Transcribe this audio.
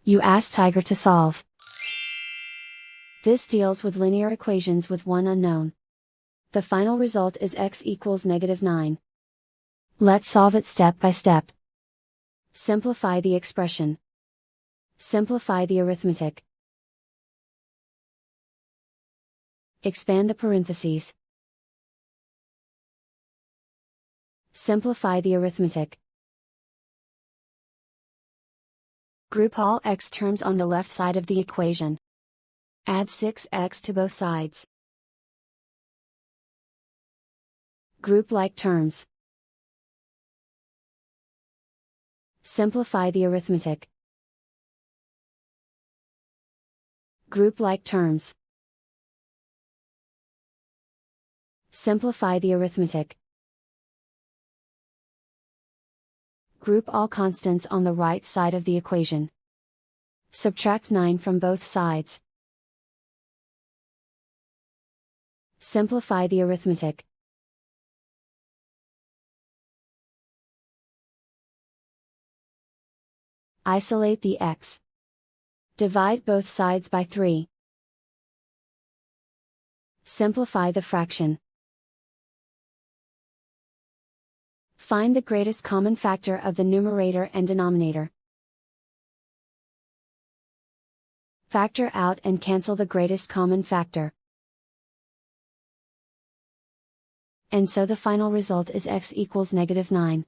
You ask Tiger to solve. This deals with linear equations with one unknown. The final result is x equals -9. Let's solve it step by step. Simplify the expression. Simplify the arithmetic. Expand the parentheses. Simplify the arithmetic. Group all x terms on the left side of the equation. Add 6x to both sides. Group like terms. Simplify the arithmetic. Group like terms. Simplify the arithmetic. Group all constants on the right side of the equation. Subtract 9 from both sides. Simplify the arithmetic. Isolate the x. Divide both sides by 3. Simplify the fraction. Find the greatest common factor of the numerator and denominator. Factor out and cancel the greatest common factor. And so the final result is x equals -9.